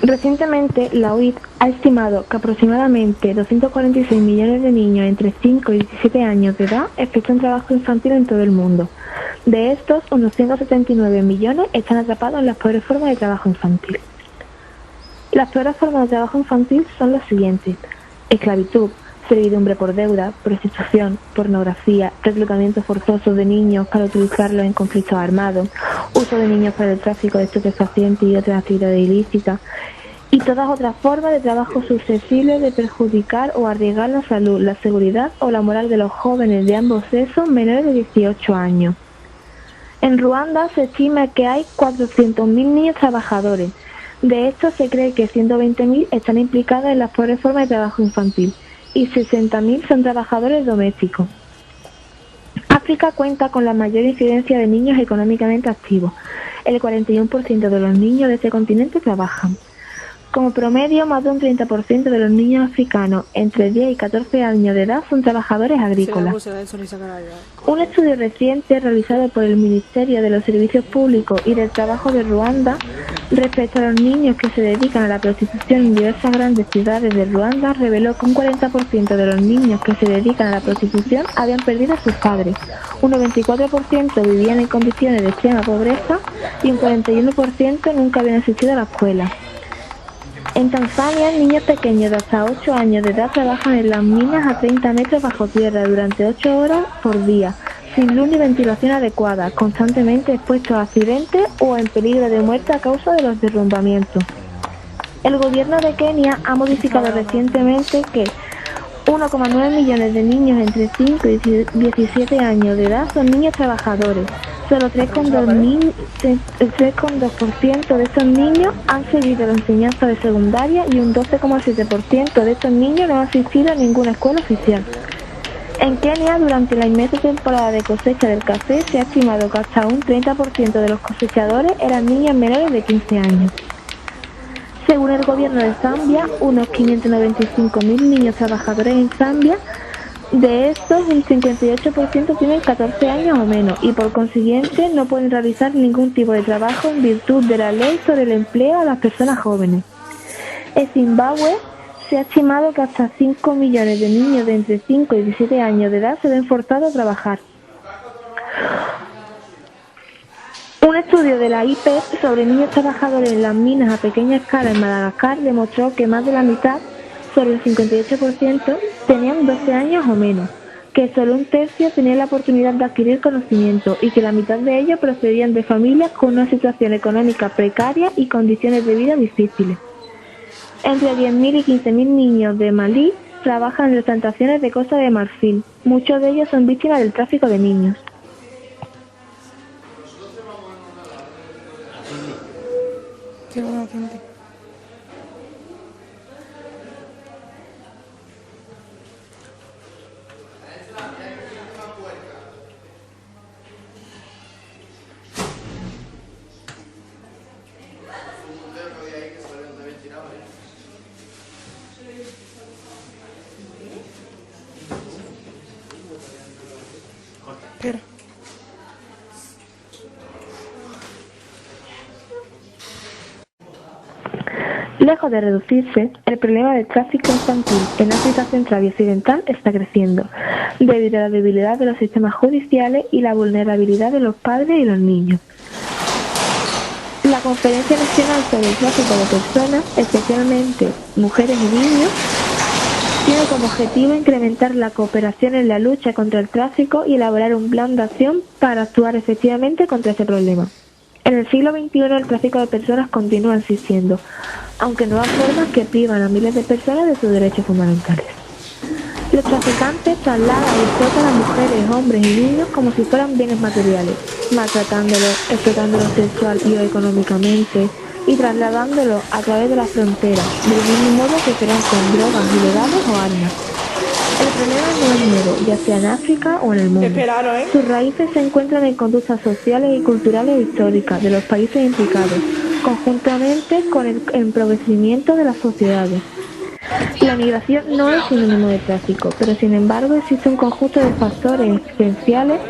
Recientemente, la OIT ha estimado que aproximadamente 246 millones de niños entre 5 y 17 años de edad efectúan trabajo infantil en todo el mundo. De estos, unos 179 millones están atrapados en las peores formas de trabajo infantil. Las peores formas de trabajo infantil son las siguientes: esclavitud, servidumbre por deuda, prostitución, pornografía, reclutamiento forzoso de niños para utilizarlos en conflictos armados, uso de niños para el tráfico de estupefacientes y otras actividades ilícitas, y todas otras formas de trabajo susceptibles de perjudicar o arriesgar la salud, la seguridad o la moral de los jóvenes de ambos sexos menores de 18 años. En Ruanda se estima que hay 400.000 niños trabajadores. De estos se cree que 120.000 están implicados en las peores formas de trabajo infantil y 60.000 son trabajadores domésticos. África cuenta con la mayor incidencia de niños económicamente activos. El 41% de los niños de este continente trabajan. Como promedio, más de un 30% de los niños africanos entre 10 y 14 años de edad son trabajadores agrícolas. Un estudio reciente realizado por el Ministerio de los Servicios Públicos y del Trabajo de Ruanda respecto a los niños que se dedican a la prostitución en diversas grandes ciudades de Ruanda reveló que un 40% de los niños que se dedican a la prostitución habían perdido a sus padres, un 94% vivían en condiciones de extrema pobreza y un 41% nunca habían asistido a la escuela. En Tanzania, niños pequeños de hasta 8 años de edad trabajan en las minas a 30 metros bajo tierra durante 8 horas por día, sin luz ni ventilación adecuada, constantemente expuestos a accidentes o en peligro de muerte a causa de los derrumbamientos. El gobierno de Kenia ha modificado recientemente que 1,9 millones de niños entre 5 y 17 años de edad son niños trabajadores. Solo 3,2% de estos niños han seguido la enseñanza de secundaria y un 12,7% de estos niños no han asistido a ninguna escuela oficial. En Kenia, durante la inmensa temporada de cosecha del café, se ha estimado que hasta un 30% de los cosechadores eran niños menores de 15 años. Según el gobierno de Zambia, unos 595.000 niños trabajadores en Zambia. De estos, un 58% tienen 14 años o menos y por consiguiente no pueden realizar ningún tipo de trabajo en virtud de la ley sobre el empleo a las personas jóvenes. En Zimbabue se ha estimado que hasta 5 millones de niños de entre 5 y 17 años de edad se ven forzados a trabajar. Un estudio de la IP sobre niños trabajadores en las minas a pequeña escala en Madagascar demostró que más de la mitad, sobre el 58%, tenían 12 años o menos, que solo un tercio tenía la oportunidad de adquirir conocimiento y que la mitad de ellos procedían de familias con una situación económica precaria y condiciones de vida difíciles. Entre 10.000 y 15.000 niños de Malí trabajan en las plantaciones de Costa de Marfil. Muchos de ellos son víctimas del tráfico de niños. Qué buena gente. Espera. Lejos de reducirse, el problema del tráfico infantil en África Central y Occidental está creciendo, debido a la debilidad de los sistemas judiciales y la vulnerabilidad de los padres y los niños. La Conferencia Nacional sobre el Tráfico de Personas, especialmente mujeres y niños, tiene como objetivo incrementar la cooperación en la lucha contra el tráfico y elaborar un plan de acción para actuar efectivamente contra ese problema. En el siglo XXI el tráfico de personas continúa existiendo, aunque nuevas formas que privan a miles de personas de sus derechos fundamentales. Los traficantes trasladan y explotan a mujeres, hombres y niños como si fueran bienes materiales, maltratándolos, explotándolos sexual y o económicamente y trasladándolos a través de las fronteras, del mismo modo que operan con drogas ilegales o armas. El problema no es nuevo, ya sea en África o en el mundo. Sus raíces se encuentran en conductas sociales y culturales históricas de los países implicados, conjuntamente con el empobrecimiento de las sociedades. La migración no es sinónimo de tráfico, pero sin embargo existe un conjunto de factores existenciales,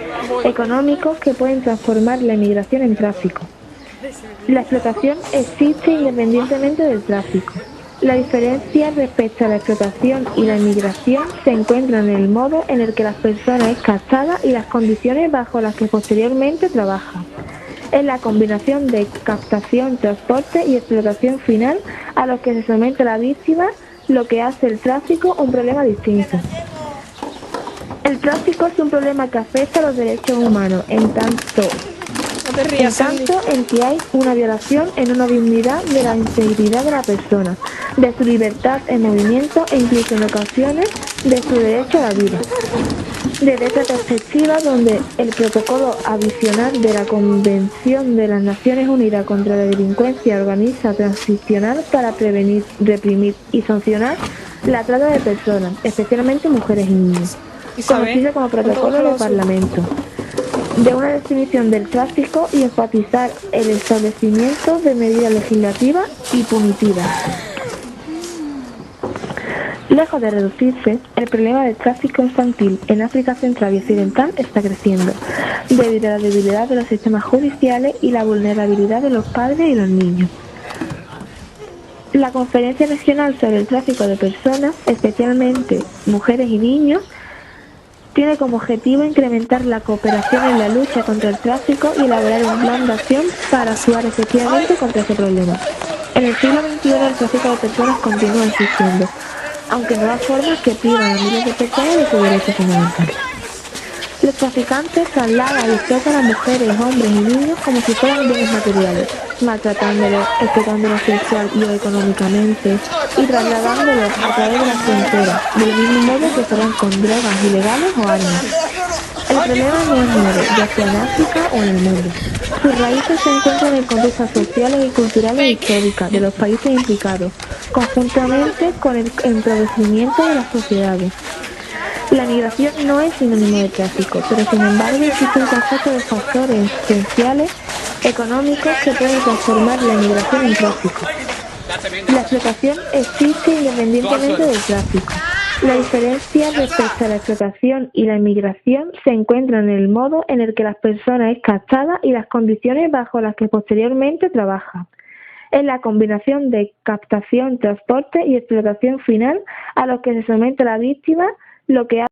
económicos, que pueden transformar la migración en tráfico. La explotación existe independientemente del tráfico. La diferencia respecto a la explotación y la inmigración se encuentra en el modo en el que las personas es captada y las condiciones bajo las que posteriormente trabajan. Es la combinación de captación, transporte y explotación final a los que se somete la víctima lo que hace el tráfico un problema distinto. El tráfico es un problema que afecta a los derechos humanos en tanto en que hay una violación en una dignidad de la integridad de la persona, de su libertad en movimiento e incluso en ocasiones de su derecho a la vida. Desde esta perspectiva, donde el protocolo adicional de la Convención de las Naciones Unidas contra la Delincuencia organiza transicional para prevenir, reprimir y sancionar la trata de personas, especialmente mujeres y niños, conocido como Protocolo del Parlamento, de una definición del tráfico y enfatizar el establecimiento de medidas legislativas y punitivas. Lejos de reducirse, el problema del tráfico infantil en África Central y Occidental está creciendo, debido a la debilidad de los sistemas judiciales y la vulnerabilidad de los padres y los niños. La Conferencia Regional sobre el Tráfico de Personas, especialmente mujeres y niños, tiene como objetivo incrementar la cooperación en la lucha contra el tráfico y elaborar un plan de acción para actuar efectivamente contra ese problema. En el siglo XXI el tráfico de personas continúa existiendo, aunque nuevas formas que privan a miles de personas de sus derechos fundamentales. Los traficantes trasladan y explotan a mujeres, hombres y niños como si fueran bienes materiales, maltratándolos, explotándolos sexual y económicamente y trasladándolos a través de las fronteras, del mismo modo que fueran con drogas ilegales o armas. El problema no es nuevo, ya sea en África o en el mundo. Sus raíces se encuentran en conductas sociales y culturales históricas de los países implicados, conjuntamente con el empobrecimiento de las sociedades. La migración no es sinónimo de tráfico, pero sin embargo existe un conjunto de factores esenciales económicos que pueden transformar la migración en tráfico. La explotación existe independientemente del tráfico. La diferencia respecto a la explotación y la inmigración se encuentra en el modo en el que las personas es captada y las condiciones bajo las que posteriormente trabajan. Es la combinación de captación, transporte y explotación final a los que se somete la víctima lo que